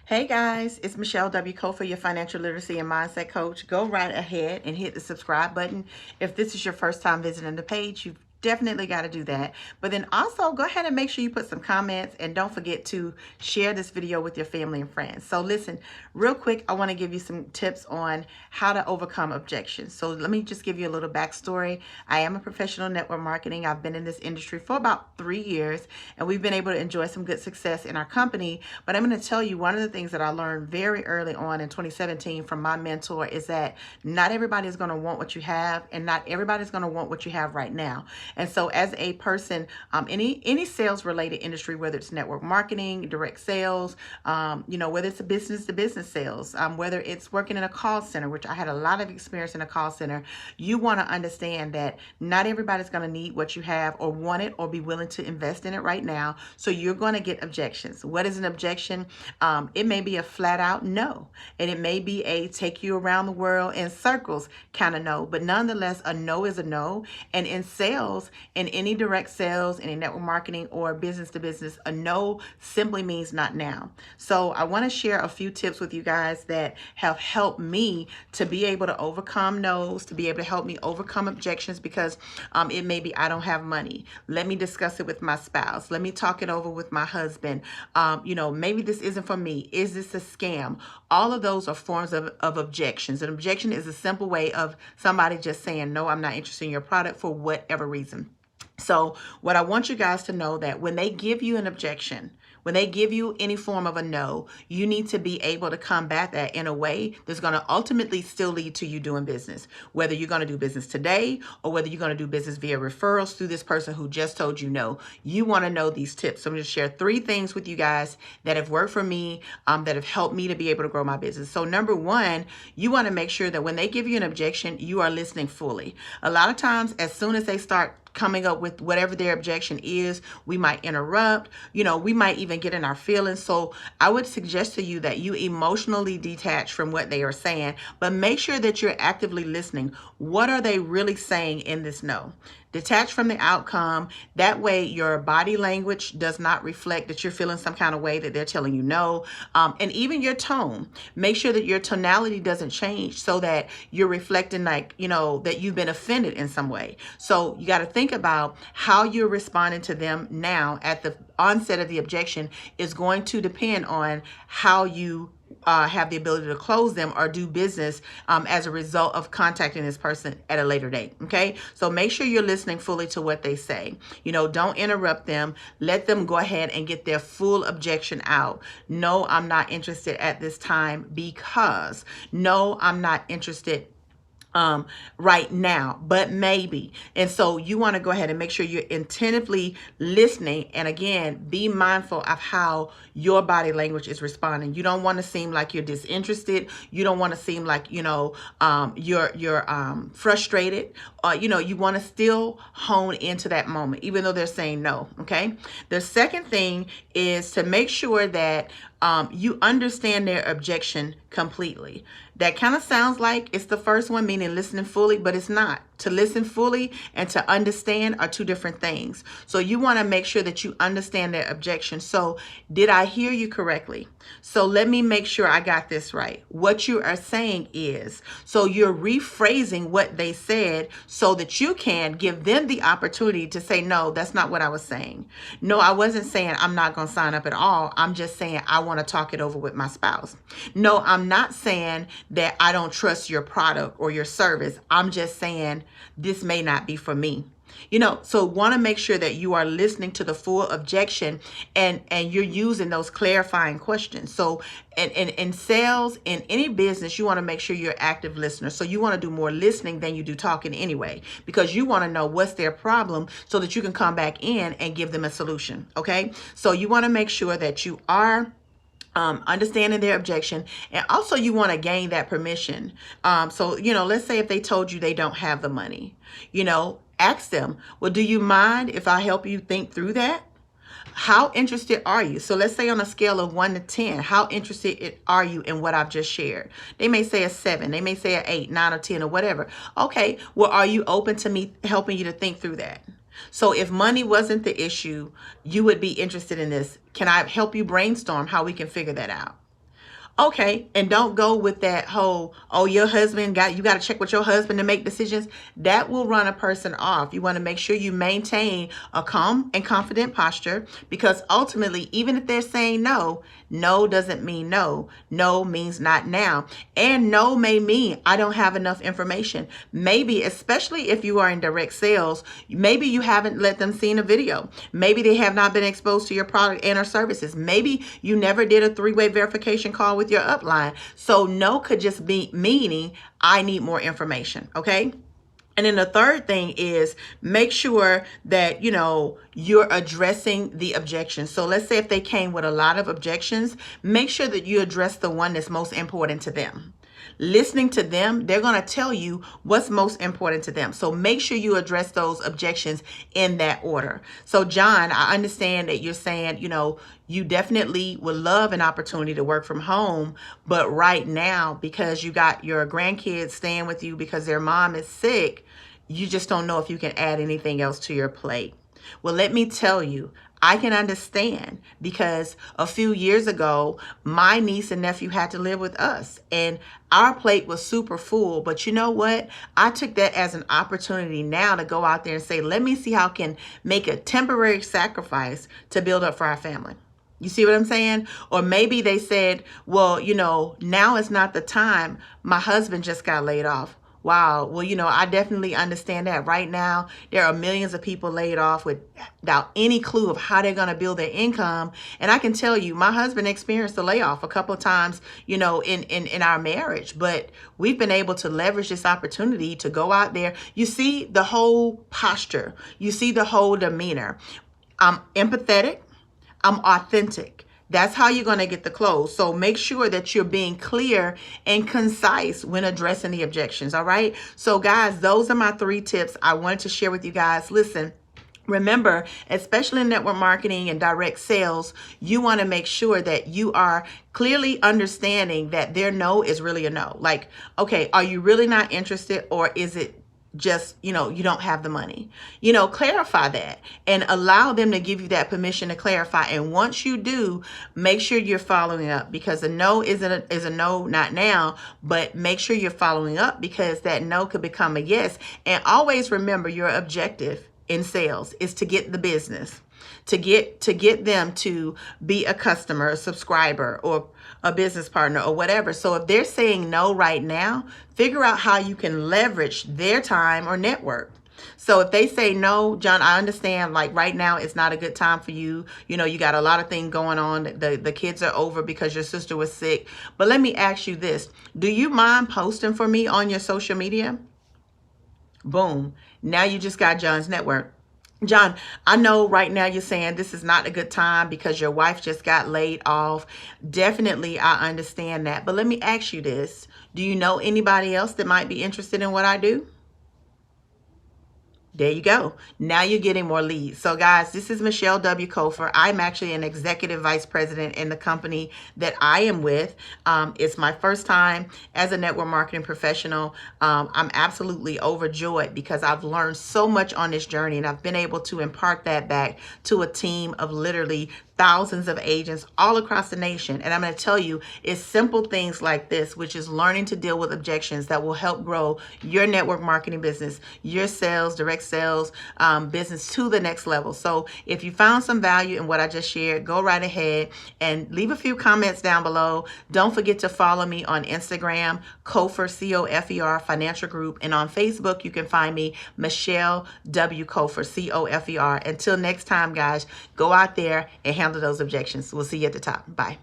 Hey guys, it's Michelle W. Kofa, your financial literacy and mindset coach. Go right ahead and hit the subscribe button. If this is your first time visiting the page, you've definitely got to do that. But then also go ahead and make sure you put some comments and don't forget to share this video with your family and friends. So listen, real quick, I want to give you some tips on how to overcome objections. So let me just give you a little backstory. I am a professional network marketing. I've been in this industry for about 3 years, and we've been able to enjoy some good success in our company. But I'm going to tell you, one of the things that I learned very early on in 2017 from my mentor is that not everybody is going to want what you have, and not everybody's going to want what you have right now. And so as a person, any sales related industry, whether it's network marketing, direct sales, whether it's a business to business sales, whether it's working in a call center, which I had a lot of experience in a call center, you want to understand that not everybody's going to need what you have or want it or be willing to invest in it right now. So you're going to get objections. What is an objection? It may be a flat out no, and it may be a take you around the world in circles kind of no, but nonetheless, a no is a no. And in sales, in any direct sales, any network marketing or business to business, a no simply means not now. So I want to share a few tips with you guys that have helped me to be able to overcome no's, to be able to help me overcome objections, because it may be I don't have money. Let me discuss it with my spouse. Let me talk it over with my husband. Maybe this isn't for me. Is this a scam? All of those are forms of objections. An objection is a simple way of somebody just saying, no, I'm not interested in your product for whatever reason. So what I want you guys to know, that when they give you an objection, when they give you any form of a no, you need to be able to combat that in a way that's going to ultimately still lead to you doing business. Whether you're going to do business today or whether you're going to do business via referrals through this person who just told you no, you want to know these tips. So I'm going to share 3 things with you guys that have worked for me, that have helped me to be able to grow my business. So number 1, you want to make sure that when they give you an objection, you are listening fully. A lot of times, as soon as they start coming up with whatever their objection is, we might interrupt, we might even get in our feelings. So I would suggest to you that you emotionally detach from what they are saying, but make sure that you're actively listening. What are they really saying in this no? Detach from the outcome. That way your body language does not reflect that you're feeling some kind of way that they're telling you no. And even your tone, make sure that your tonality doesn't change so that you're reflecting that you've been offended in some way. So you got to think about how you're responding to them now at the onset of the objection is going to depend on how you have the ability to close them or do business as a result of contacting this person at a later date. Okay, so make sure you're listening fully to what they say. Don't interrupt them. Let them go ahead and get their full objection out. No, I'm not interested at this time because. No, I'm not interested right now, but maybe. And so you want to go ahead and make sure you're attentively listening. And again, be mindful of how your body language is responding. You don't want to seem like you're disinterested. You don't want to seem like, you're frustrated. You want to still hone into that moment, even though they're saying no. Okay. The second thing is to make sure that you understand their objection completely. That kind of sounds like it's the first one, meaning listening fully, but it's not. To listen fully and to understand are 2 different things. So you want to make sure that you understand their objection. So did I hear you correctly? So let me make sure I got this right. What you are saying is, so you're rephrasing what they said so that you can give them the opportunity to say, no, that's not what I was saying. No, I wasn't saying I'm not going to sign up at all. I'm just saying I want to talk it over with my spouse. No, I'm not saying that I don't trust your product or your service. I'm just saying this may not be for me. So want to make sure that you are listening to the full objection and you're using those clarifying questions. So in sales, in any business, you want to make sure you're an active listener. So you want to do more listening than you do talking anyway, because you want to know what's their problem so that you can come back in and give them a solution. Okay. So you want to make sure that you are understanding their objection, and also you want to gain that permission. So let's say if they told you they don't have the money, ask them, well, do you mind if I help you think through that? How interested are you? So let's say on a scale of 1 to 10, how interested are you in what I've just shared? They may say a 7, they may say an 8, 9, or 10, or whatever. Okay, well, are you open to me helping you to think through that? So if money wasn't the issue, you would be interested in this. Can I help you brainstorm how we can figure that out? Okay, and don't go with that whole, oh, you got to check with your husband to make decisions. That will run a person off. You want to make sure you maintain a calm and confident posture, because ultimately, even if they're saying no, no doesn't mean no. No means not now. And no may mean I don't have enough information. Maybe, especially if you are in direct sales, maybe you haven't let them see a video. Maybe they have not been exposed to your product and or services. Maybe you never did a 3-way verification call with your upline. So no could just be meaning I need more information. Okay. And then the third thing is make sure that, you're addressing the objections. So let's say if they came with a lot of objections, make sure that you address the one that's most important to them. Listening to them, they're going to tell you what's most important to them. So make sure you address those objections in that order. So John, I understand that you're saying, you definitely would love an opportunity to work from home, but right now, because you got your grandkids staying with you because their mom is sick, you just don't know if you can add anything else to your plate. Well, let me tell you, I can understand, because a few years ago, my niece and nephew had to live with us and our plate was super full. But you know what? I took that as an opportunity now to go out there and say, let me see how I can make a temporary sacrifice to build up for our family. You see what I'm saying? Or maybe they said, well, now is not the time. My husband just got laid off. Wow. Well, I definitely understand that. Right now, there are millions of people laid off without any clue of how they're going to build their income. And I can tell you, my husband experienced a layoff a couple of times, in our marriage. But we've been able to leverage this opportunity to go out there. You see the whole posture. You see the whole demeanor. I'm empathetic. I'm authentic. That's how you're going to get the close. So make sure that you're being clear and concise when addressing the objections. All right. So guys, those are my 3 tips I wanted to share with you guys. Listen, remember, especially in network marketing and direct sales, you want to make sure that you are clearly understanding that their no is really a no. Like, okay, are you really not interested, or is it just, you don't have the money? Clarify that and allow them to give you that permission to clarify. And once you do, make sure you're following up, because a no is a no, not now, but make sure you're following up, because that no could become a yes. And always remember, your objective in sales is to get the business, to get them to be a customer, a subscriber, or a business partner, or whatever. So if they're saying no right now, figure out how you can leverage their time or network. So if they say no, John, I understand, like right now it's not a good time for you. You got a lot of things going on. The kids are over because your sister was sick. But let me ask you this. Do you mind posting for me on your social media? Boom. Now you just got John's network. John, I know right now you're saying this is not a good time because your wife just got laid off. Definitely, I understand that. But let me ask you this. Do you know anybody else that might be interested in what I do? There you go. Now you're getting more leads. So guys, this is Michelle W. Kofer. I'm actually an executive vice president in the company that I am with. It's my first time as a network marketing professional. I'm absolutely overjoyed because I've learned so much on this journey, and I've been able to impart that back to a team of literally thousands of agents all across the nation. And I'm going to tell you, it's simple things like this, which is learning to deal with objections, that will help grow your network marketing business, your sales, direct sales business to the next level. So if you found some value in what I just shared, go right ahead and leave a few comments down below. Don't forget to follow me on Instagram, Kofer, C-O-F-E-R Financial Group. And on Facebook, you can find me, Michelle W. Kofer, C-O-F-E-R. Until next time, guys, go out there and handle those objections. We'll see you at the top. Bye.